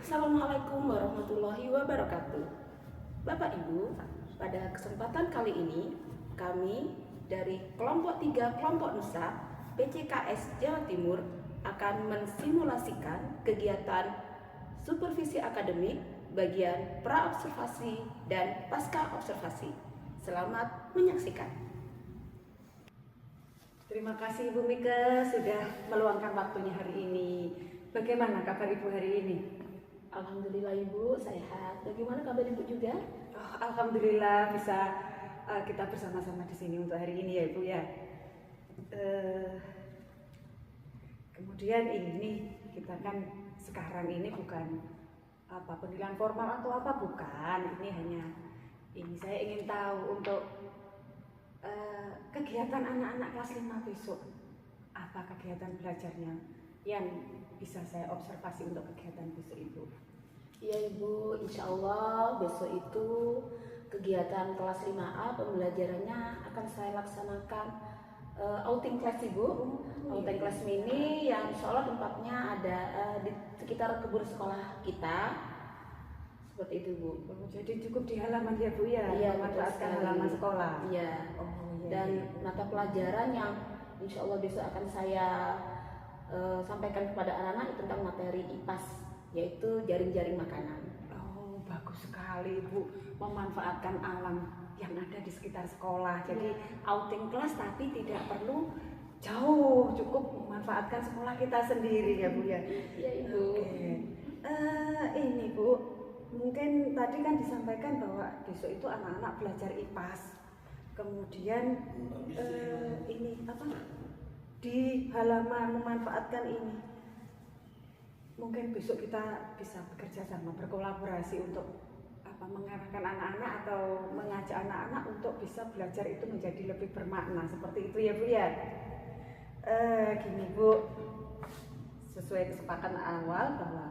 Assalamualaikum warahmatullahi wabarakatuh. Bapak Ibu, pada kesempatan kali ini kami dari kelompok 3 kelompok Nusa PCKS Jawa Timur akan mensimulasikan kegiatan supervisi akademik bagian pra-observasi dan pasca observasi. Selamat menyaksikan. Terima kasih Ibu Mika sudah meluangkan waktunya hari ini. Bagaimana kabar Ibu hari ini? Alhamdulillah Ibu, sehat. Bagaimana kabar Ibu juga? Oh, Alhamdulillah bisa kita bersama-sama di sini untuk hari ini ya Ibu ya. Kemudian ini kita kan sekarang ini bukan penilaian formal atau apa, bukan. Ini saya ingin tahu untuk kegiatan anak-anak kelas 5 besok. Apa kegiatan belajarnya yang bisa saya observasi untuk kegiatan besok Ibu? Iya Ibu, insya Allah besok itu kegiatan kelas 5A pembelajarannya akan saya laksanakan outing class Ibu. Outing class mini yang insya Allah tempatnya ada di sekitar kebun sekolah kita. Seperti itu Bu. Jadi cukup di halaman ya Bu ya? Iya, memanfaatkan halaman sekolah. Iya. Iya. Dan mata pelajaran yang insya Allah besok akan saya sampaikan kepada anak-anak tentang materi IPAS, yaitu jaring-jaring makanan. Oh, bagus sekali Ibu, memanfaatkan alam yang ada di sekitar sekolah. Jadi outing kelas tapi tidak perlu jauh, cukup memanfaatkan sekolah kita sendiri ya Bu ya. Iya Ibu. Oke. Ini Bu, mungkin tadi kan disampaikan bahwa besok itu anak-anak belajar IPAS. Kemudian ini apa? Di halaman memanfaatkan ini. Mungkin besok kita bisa bekerja sama, berkolaborasi untuk mengarahkan anak-anak atau mengajak anak-anak untuk bisa belajar itu menjadi lebih bermakna, seperti itu ya Bu ya. Gini Bu, sesuai kesepakatan awal bahwa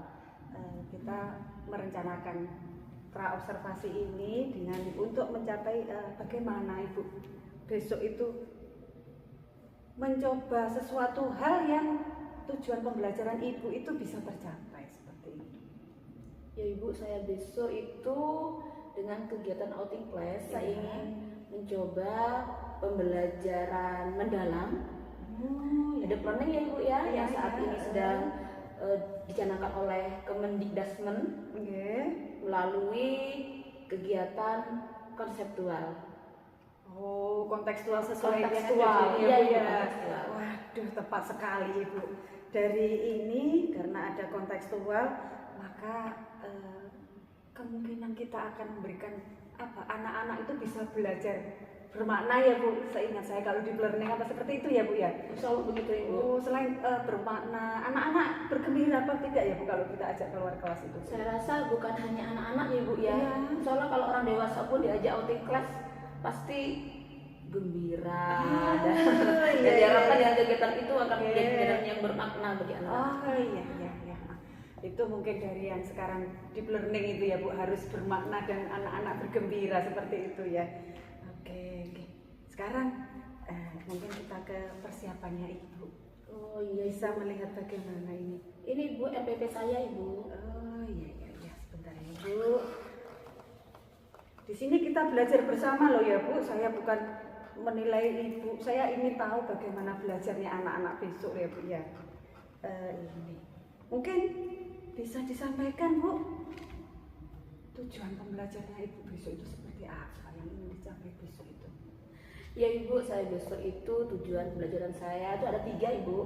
kita merencanakan pra-observasi ini dengan untuk mencapai bagaimana Ibu besok itu mencoba sesuatu hal yang tujuan pembelajaran Ibu itu bisa tercapai seperti ini. Ya Ibu, saya besok itu dengan kegiatan outing class saya ingin mencoba pembelajaran mendalam. Ada planning ya Ibu ya, yang saat ini sedang dicanangkan oleh Kemendikdasmen melalui kegiatan konseptual. Oh, kontekstual sesuai kontekstual. Iya. Kontekstual. Waduh, tepat sekali Ibu. Dari ini karena ada kontekstual, maka kemungkinan kita akan memberikan anak-anak itu bisa belajar bermakna ya Bu. Seingat saya kalau di learning seperti itu ya Bu ya. Insya Allah begitu Ibu. Oh, selain bermakna, anak-anak bergembira apa tidak ya Bu kalau kita ajak keluar kelas itu? Saya rasa bukan hanya anak-anak ya Bu ya. Insya Allah kalau orang dewasa pun diajak outing class pasti gembira dan diharapkan dengan kegiatan itu akan menjadi kegiatan yang bermakna bagi anak-anak. Oh iya. Itu mungkin dari yang sekarang deep learning itu ya Bu, harus bermakna dan anak-anak bergembira seperti itu ya. Oke. Sekarang mungkin kita ke persiapannya Ibu. Oh iya, bisa melihat bagaimana ini. Ini Bu RPP saya Ibu. Oh iya, sebentar ya Bu. Di sini kita belajar bersama loh ya Bu. Saya bukan menilai Ibu, saya ingin tahu bagaimana belajarnya anak-anak besok ya Bu ya. Ini mungkin bisa disampaikan Bu, tujuan pembelajarannya Ibu besok itu seperti apa yang ingin dicapai besok itu? Ya Ibu, saya besok itu tujuan pembelajaran saya itu ada 3 Ibu.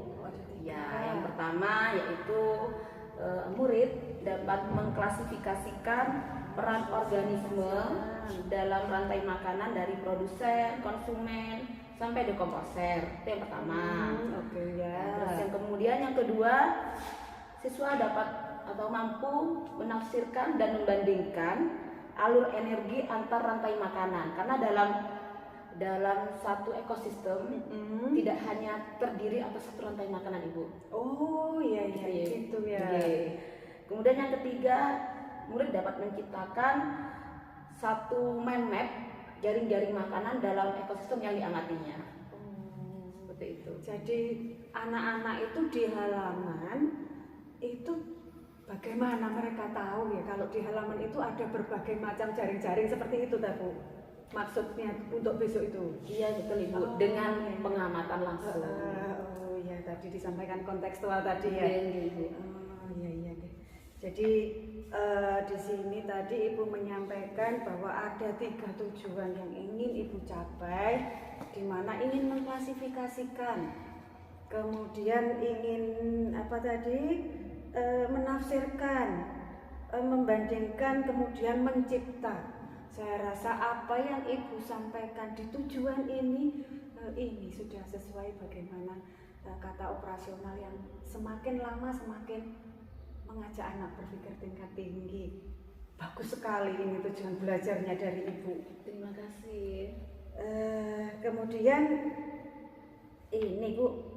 Ya, yang pertama yaitu murid dapat mengklasifikasikan peran organisme dalam rantai makanan dari produsen, konsumen, sampai dekomposer. Itu yang pertama. Terus yang kemudian yang kedua, siswa dapat atau mampu menafsirkan dan membandingkan alur energi antar rantai makanan. Karena dalam satu ekosistem tidak hanya terdiri atas satu rantai makanan Ibu. Oh iya gitu ya. Kemudian yang ketiga, murid dapat menciptakan satu mind map jaring-jaring makanan dalam ekosistem yang diamatinya. Seperti itu. Jadi anak-anak itu di halaman itu bagaimana bagaimana mereka tahu ya kalau di halaman itu ada berbagai macam jaring-jaring seperti itu, Bu? Maksudnya untuk besok itu? Iya betul Ibu, dengan pengamatan langsung. Oh ya, tadi disampaikan kontekstual tadi ya. Iya Ibu. Oh iya deh. Jadi di sini tadi Ibu menyampaikan bahwa ada 3 tujuan yang ingin Ibu capai, di mana ingin mengklasifikasikan, kemudian ingin apa tadi, menafsirkan, membandingkan, kemudian mencipta. Saya rasa apa yang Ibu sampaikan di tujuan ini sudah sesuai bagaimana kata operasional yang semakin lama semakin mengajak anak berpikir tingkat tinggi. Bagus sekali ini tujuan belajarnya dari Ibu. Terima kasih. Kemudian ini Bu,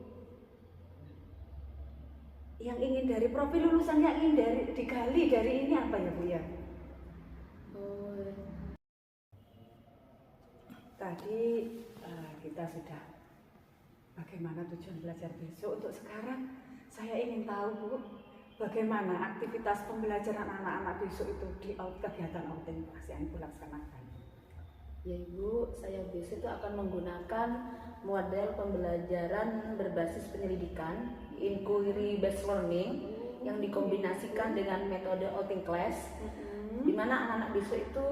yang ingin dari profil lulusan yang ingin digali dari ini apa ya Bu ya? Tadi kita sudah bagaimana tujuan belajar besok. Untuk sekarang saya ingin tahu Bu, bagaimana aktivitas pembelajaran anak-anak besok itu di kegiatan outing kelas yang Ibu laksanakan? Ya Ibu, saya besok itu akan menggunakan model pembelajaran berbasis penyelidikan, inquiry based learning, yang dikombinasikan dengan metode outing class, di mana anak-anak besok itu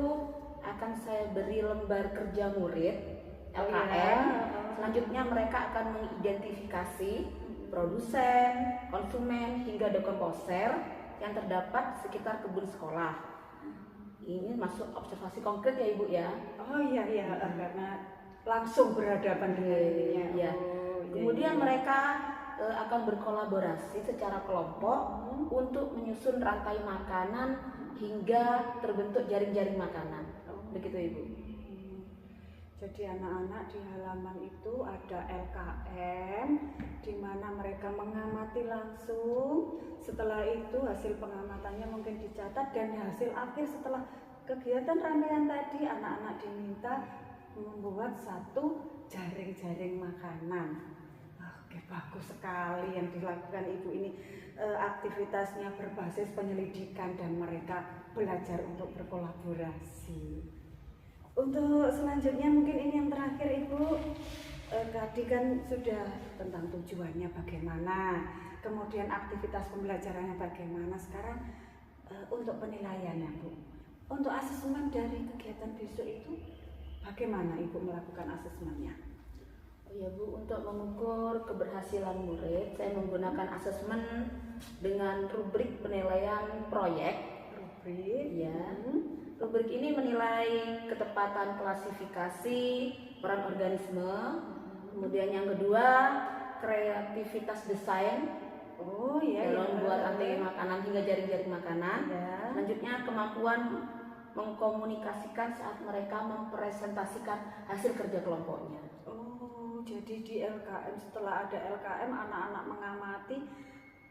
akan saya beri lembar kerja murid LKM. Selanjutnya mereka akan mengidentifikasi produsen, konsumen, hingga dekomposer yang terdapat sekitar kebun sekolah. Ini masuk observasi konkret ya Ibu ya. Oh iya karena langsung berhadapan dengan ininya. Ya. Kemudian mereka akan berkolaborasi secara kelompok untuk menyusun rantai makanan hingga terbentuk jaring-jaring makanan. Begitu Ibu. Jadi anak-anak di halaman itu ada LKM di mana mereka mengamati langsung. Setelah itu hasil pengamatannya mungkin dicatat, dan hasil akhir setelah kegiatan rangkaian tadi anak-anak diminta membuat satu jaring-jaring makanan. Oke, bagus sekali yang dilakukan Ibu ini. Aktivitasnya berbasis penyelidikan dan mereka belajar untuk berkolaborasi. Untuk selanjutnya mungkin ini yang terakhir Ibu, tadi kan sudah tentang tujuannya bagaimana, kemudian aktivitas pembelajarannya bagaimana. Sekarang untuk penilaiannya Bu, untuk asesmen dari kegiatan besok itu bagaimana Ibu melakukan asesmennya? Oh ya Bu, untuk mengukur keberhasilan murid, saya menggunakan asesmen dengan rubrik penilaian proyek. Rubrik? Ya. Rubrik ini menilai ketepatan klasifikasi peran organisme. Kemudian yang kedua, kreativitas desain. Oh iya. Dalam membuat rantai makanan hingga jaring-jaring makanan. Ya. Selanjutnya kemampuan mengkomunikasikan saat mereka mempresentasikan hasil kerja kelompoknya. Oh, jadi di LKM, setelah ada LKM anak-anak mengamati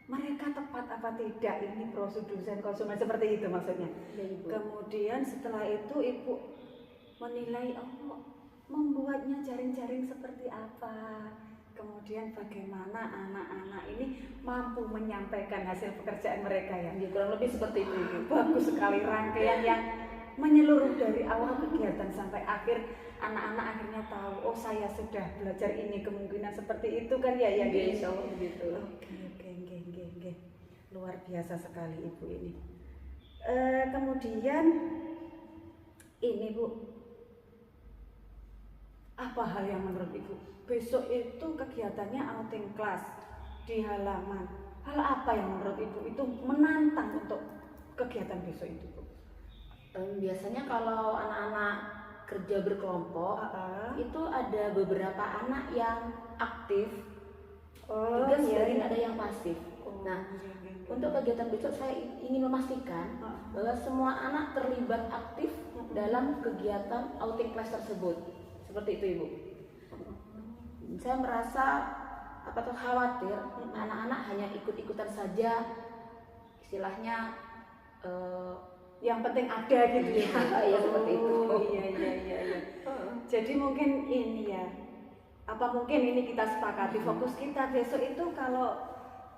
mereka tepat apa tidak ini prosedur desain konsumen, seperti itu maksudnya. Ya, Ibu. Kemudian setelah itu Ibu menilai membuatnya jaring-jaring seperti apa. Kemudian bagaimana anak-anak ini mampu menyampaikan hasil pekerjaan mereka ya. Ya, kurang lebih seperti itu Ibu. Bagus sekali rangkaian yang menyeluruh dari awal kegiatan sampai akhir. Anak-anak akhirnya tahu, oh saya sudah belajar ini, kemungkinan seperti itu kan ya yang Insya Allah begitu. Oke. Luar biasa sekali Ibu ini. Kemudian ini Bu, apa hal yang menurut Ibu besok itu kegiatannya outing class di halaman, hal apa yang menurut Ibu itu menantang untuk kegiatan besok itu Bu? Biasanya kalau anak-anak kerja berkelompok, itu ada beberapa anak yang aktif, juga sering ada yang pasif. Nah, untuk kegiatan besok saya ingin memastikan bahwa semua anak terlibat aktif dalam kegiatan outing class tersebut. Seperti itu Ibu. Saya merasa khawatir anak-anak hanya ikut-ikutan saja, istilahnya yang penting ada gitu ya. Ya seperti itu. Iya. Jadi mungkin ini ya, apa mungkin ini kita sepakati fokus kita besok itu kalau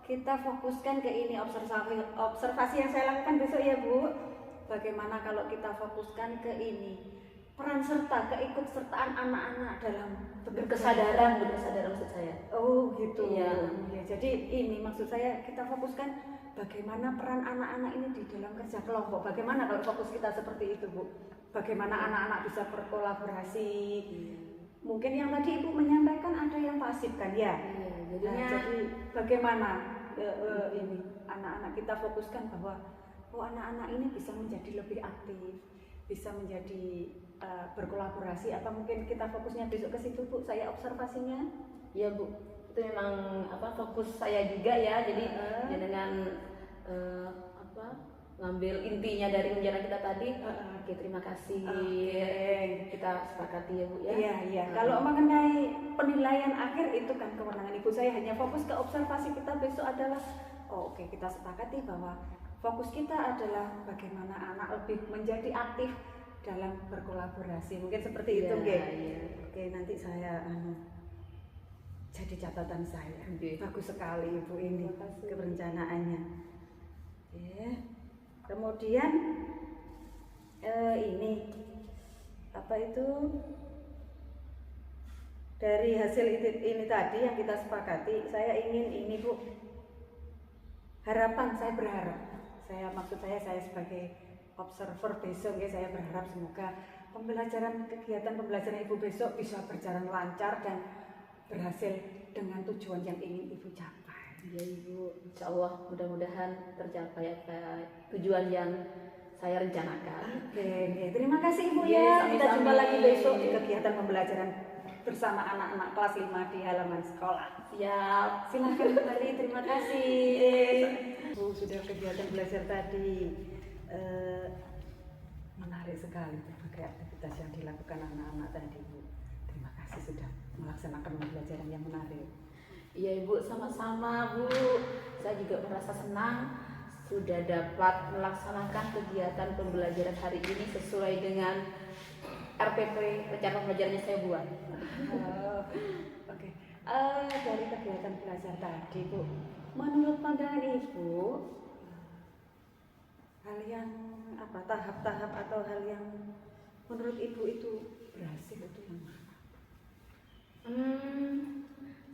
kita fokuskan ke ini observasi yang saya lakukan besok ya Bu. Bagaimana kalau kita fokuskan ke ini peran serta keikutsertaan anak-anak dalam Berkesadaran maksud saya. Oh gitu. Iya. Ya, jadi ini maksud saya kita fokuskan bagaimana peran anak-anak ini di dalam kerja kelompok. Bagaimana kalau fokus kita seperti itu Bu? Bagaimana anak-anak bisa berkolaborasi? Mungkin yang tadi Ibu menyampaikan ada yang pasif kan ya? Iya, jadinya Jadi bagaimana ini anak-anak kita fokuskan bahwa anak-anak ini bisa menjadi lebih aktif, bisa menjadi berkolaborasi. Apa mungkin kita fokusnya besok ke situ Bu? Saya observasinya. iya Bu, itu memang fokus saya juga ya. Jadi dengan ngambil intinya dari penjelasan kita tadi. Oke, terima kasih. Kita sepakati ya Bu ya. Iya. Kalau mengenai penilaian akhir itu kan kewenangan Ibu. Saya hanya fokus ke observasi kita besok adalah kita sepakati bahwa fokus kita adalah bagaimana anak lebih menjadi aktif dalam berkolaborasi. Mungkin seperti itu, Iya. Oke, nanti saya jadi catatan saya. Oke. Bagus sekali Ibu ini Terima kasih. kerencanaannya. Kemudian ini apa itu dari hasil ini tadi yang kita sepakati, saya ingin ini Bu, harapan saya berharap, maksud saya sebagai observer besok ya, saya berharap semoga kegiatan pembelajaran Ibu besok bisa berjalan lancar dan berhasil dengan tujuan yang ingin Ibu capai. Ya Ibu, insya Allah mudah-mudahan tercapai tujuan yang saya rencanakan. Oke, terima kasih Ibu Iya, ya. Kita sami-sami. jumpa lagi besok di kegiatan pembelajaran bersama anak-anak kelas 5 di halaman sekolah. Siap. Silahkan kembali, terima kasih. Bu, sudah kegiatan belajar tadi menarik sekali berbagai aktivitas yang dilakukan anak-anak tadi Bu. Terima kasih sudah melaksanakan pembelajaran yang menarik. Iya Ibu, sama-sama Bu. Saya juga merasa senang sudah dapat melaksanakan kegiatan pembelajaran hari ini sesuai dengan RPP rencana pembelajarannya saya buat. Oke. Dari kegiatan belajar tadi Bu, menurut pandangan Ibu, hal yang tahap-tahap atau hal yang menurut Ibu itu berhasil itu yang mana?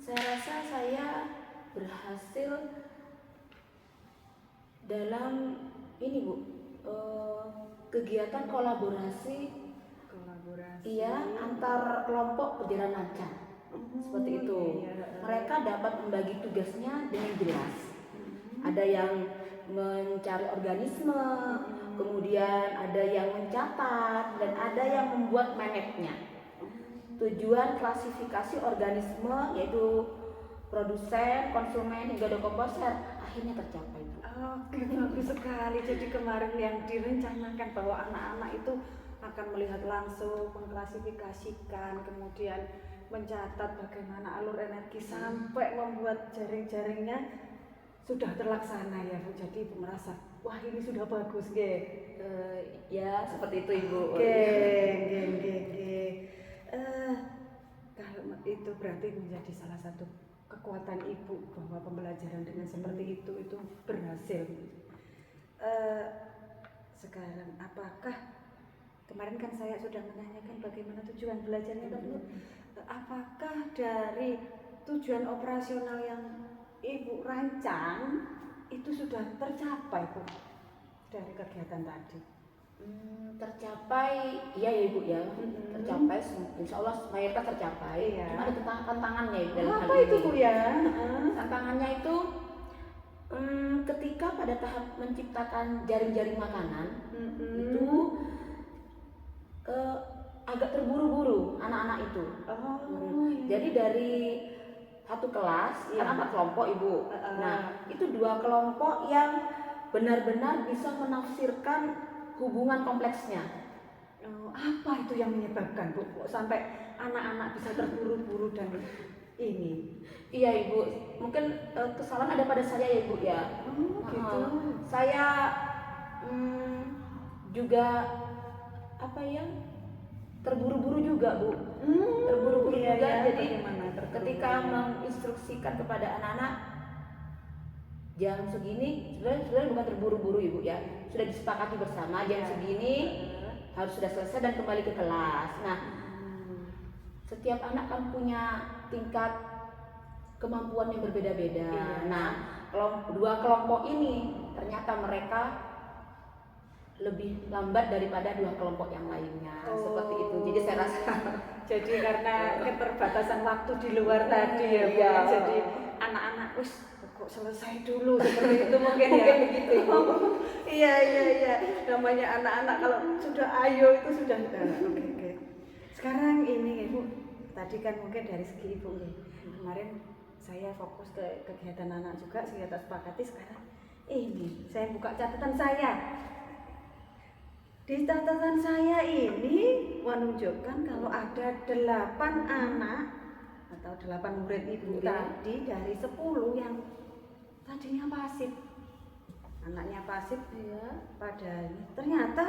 Saya rasa saya berhasil dalam ini Bu, kegiatan kolaborasi. Iya, antar kelompok berjalan lancar. Seperti itu. Mereka dapat membagi tugasnya dengan jelas. Ada yang mencari organisme, kemudian ada yang mencatat, dan ada yang membuat manetnya. Tujuan klasifikasi organisme yaitu produsen, konsumen hingga dekomposer akhirnya tercapai. Oke, bagus sekali. Jadi kemarin yang direncanakan bahwa anak-anak itu akan melihat langsung, mengklasifikasikan, kemudian mencatat bagaimana alur energi sampai membuat jaring-jaringnya sudah terlaksana ya Bu. Jadi Ibu merasa, wah ini sudah bagus Ya seperti itu Ibu. Kalau itu berarti menjadi salah satu kekuatan Ibu bahwa pembelajaran dengan seperti itu berhasil. Sekarang apakah kemarin kan saya sudah menanyakan bagaimana tujuan belajarnya kan Bu? Apakah dari tujuan operasional yang Ibu rancang itu sudah tercapai Bu dari kegiatan tadi? Tercapai, iya ya Ibu ya, tercapai, insya Allah mayoritas tercapai. Iya. Cuma ada tantangannya Ibu dalam hal Apa ini. itu Bu ya? Tantangannya itu ketika pada tahap menciptakan jaring-jaring makanan itu agak terburu-buru anak-anak itu. Jadi dari satu kelas kan 4 kelompok Ibu. Nah itu 2 kelompok yang benar-benar bisa menafsirkan hubungan kompleksnya. Apa itu yang menyebabkan Bu sampai anak-anak bisa terburu-buru dan ini? Iya Ibu, mungkin kesalahan ada pada saya ya Ibu ya. Gitu. Saya juga terburu-buru juga Bu. Terburu-buru iya, juga. iya. Jadi Bagaimana terburu-buru? ketika menginstruksikan kepada anak-anak jam segini, sebenarnya bukan terburu-buru ibu ya, sudah disepakati bersama jam segini harus sudah selesai dan kembali ke kelas. Nah, setiap anak kan punya tingkat kemampuan yang berbeda-beda. Nah, dua kelompok ini ternyata mereka lebih lambat daripada dua kelompok yang lainnya. Seperti itu. Jadi saya rasa jadi karena keterbatasan waktu di luar tadi ya Bu. Jadi anak-anak kok selesai dulu seperti itu mungkin ya. Begitu Ibu. Iya. Namanya anak-anak kalau sudah ayo itu sudah oke. Sekarang ini Ibu, tadi kan mungkin dari segi Ibu nih. Kemarin saya fokus ke kegiatan anak juga, saya sepakati sekarang ini saya buka catatan saya. Di catatan saya ini menunjukkan kalau ada 8 anak atau 8 murid Ibu tadi dari 10 yang tadinya pasif. Anaknya pasif pada ini. Ternyata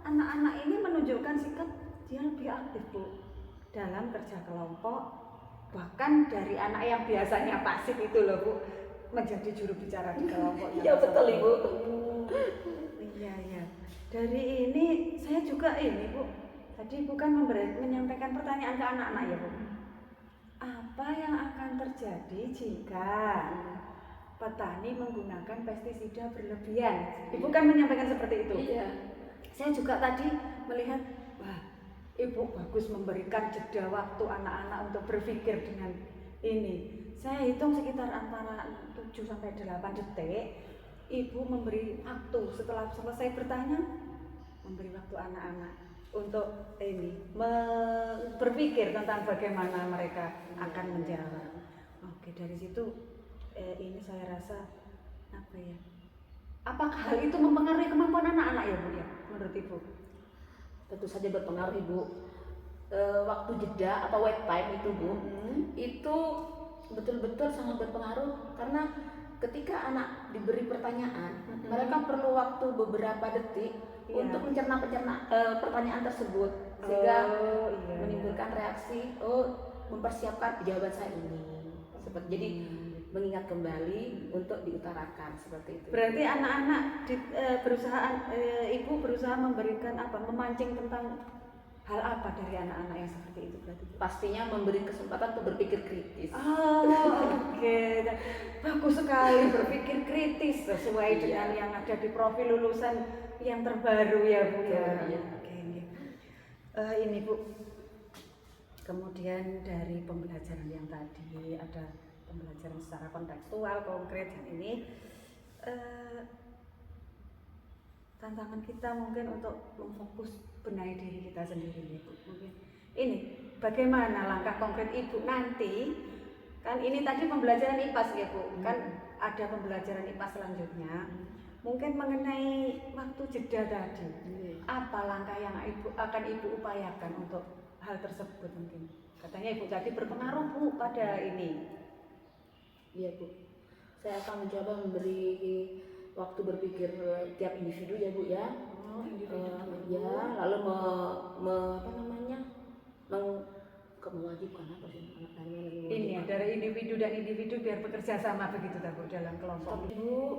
anak-anak ini menunjukkan sikap dia lebih aktif Bu dalam kerja kelompok. Bahkan dari anak yang biasanya pasif itu loh Bu menjadi juru bicara di kelompok. Iya betul Ibu. Iya. Dari ini saya juga ini Bu. Tadi bukan menyampaikan pertanyaan ke anak-anak ya Bu. Apa yang akan terjadi jika petani menggunakan pestisida berlebihan? Ibu kan menyampaikan seperti itu. Iya. Saya juga tadi melihat, wah, Ibu bagus memberikan jeda waktu anak-anak untuk berpikir dengan ini. Saya hitung sekitar antara 7 sampai 8 detik. Ibu memberi waktu setelah selesai bertanya, memberi waktu anak-anak untuk ini berpikir tentang bagaimana mereka akan menjawab. Oke, dari situ ini saya rasa apa ya? Apakah hal itu mempengaruhi kemampuan anak-anak ya Bu ya menurut Ibu? Tentu saja berpengaruh Ibu. Waktu jeda atau wait time itu Bu, itu betul-betul sangat berpengaruh karena ketika anak diberi pertanyaan, mereka perlu waktu beberapa detik untuk mencerna pertanyaan tersebut sehingga menimbulkan reaksi, mempersiapkan jawaban saya ini. Jadi mengingat kembali untuk diutarakan seperti itu. Berarti anak-anak Ibu berusaha memberikan memancing tentang hal apa dari anak-anak yang seperti itu berarti? Pastinya memberi kesempatan untuk berpikir kritis. Oke. Bagus sekali berpikir kritis sesuai dengan yang ada di profil lulusan yang terbaru ya Bu ya. Oke. Ini Bu. Kemudian dari pembelajaran yang tadi ada pembelajaran secara kontekstual, konkret dan ini tantangan kita mungkin untuk memfokus benahi diri kita sendiri Ibu. Mungkin ini bagaimana langkah konkret Ibu nanti, kan ini tadi pembelajaran IPAS ya Bu, kan ada pembelajaran IPAS selanjutnya. Mungkin mengenai waktu jeda tadi, apa langkah yang akan Ibu upayakan untuk hal tersebut mungkin? Katanya Ibu tadi berpengaruh Bu pada ini. Iya Bu, saya akan mencoba memberi waktu berpikir tiap individu ya Bu ya. Lalu mewajibkan apa sih? Ini dari individu dan individu biar bekerja sama begitu Bu dalam kelompok. Ibu,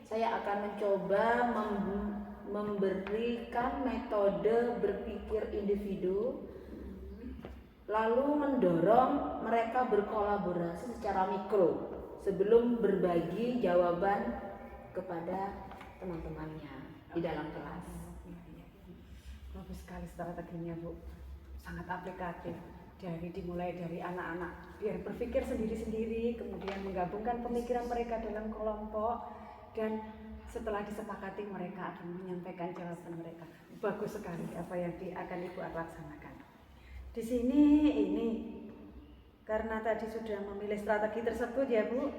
saya akan mencoba memberikan metode berpikir individu, lalu mendorong mereka berkolaborasi secara mikro sebelum berbagi jawaban kepada teman-temannya di dalam kelas. Bagus sekali strateginya Bu, sangat aplikatif. Dimulai dari anak-anak biar berpikir sendiri-sendiri, kemudian menggabungkan pemikiran mereka dalam kelompok, dan setelah disepakati mereka akan menyampaikan jawaban mereka. Bagus sekali apa yang akan Ibu laksanakan. Di sini ini karena tadi sudah memilih strategi tersebut ya Bu,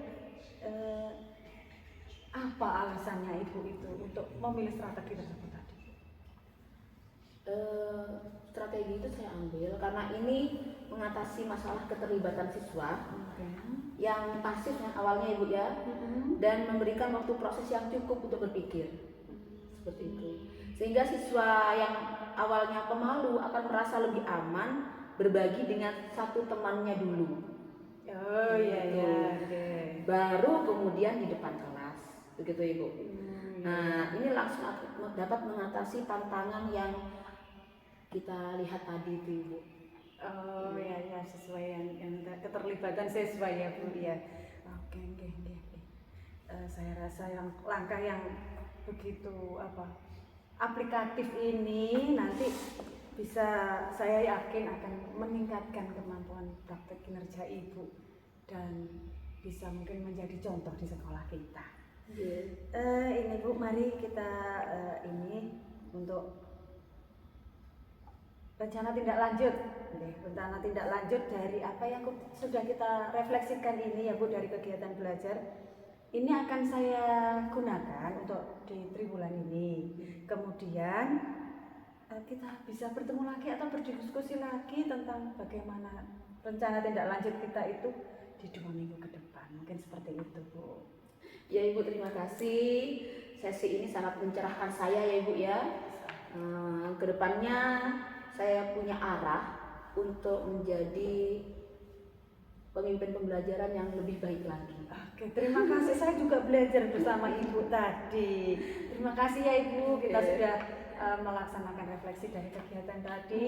apa alasannya Ibu itu untuk memilih strategi tersebut tadi? Strategi itu saya ambil karena ini mengatasi masalah keterlibatan siswa yang pasif yang awalnya Ibu ya, dan memberikan waktu proses yang cukup untuk berpikir seperti itu, sehingga siswa yang awalnya pemalu akan merasa lebih aman berbagi dengan satu temannya dulu. Baru kemudian di depan kelas begitu Ibu. Nah, ini langsung dapat mengatasi tantangan yang kita lihat tadi itu Ibu. Oh ya sesuai yang keterlibatan sesuai ya Bu ya. Oke. Saya rasa yang langkah yang begitu aplikatif ini nanti bisa, saya yakin akan meningkatkan kemampuan praktek kinerja Ibu dan bisa mungkin menjadi contoh di sekolah kita. Ini Bu, mari kita ini untuk rencana tindak lanjut. Rencana tindak lanjut dari apa yang sudah kita refleksikan ini ya Bu, dari kegiatan belajar. Ini akan saya gunakan untuk di triwulan ini. Kemudian kita bisa bertemu lagi atau berdiskusi lagi tentang bagaimana rencana tindak lanjut kita itu di 2 minggu ke depan. Mungkin seperti itu Bu. Ya Ibu, terima kasih. Sesi ini sangat mencerahkan saya ya Ibu ya. Kedepannya saya punya arah untuk menjadi pemimpin pembelajaran yang lebih baik lagi. Oke, terima kasih. Saya juga belajar bersama Ibu tadi. Terima kasih ya Ibu. Kita sudah melaksanakan refleksi dari kegiatan tadi.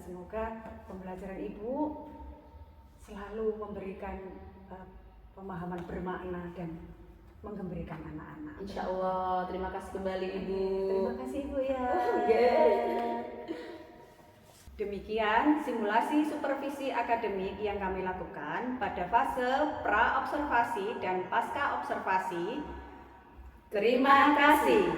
Semoga pembelajaran Ibu selalu memberikan pemahaman bermakna dan menggembirakan anak-anak. Insya Allah. Terima kasih kembali Ibu. Terima kasih Ibu ya. Demikian simulasi supervisi akademik yang kami lakukan pada fase pra-observasi dan pasca observasi. Terima kasih.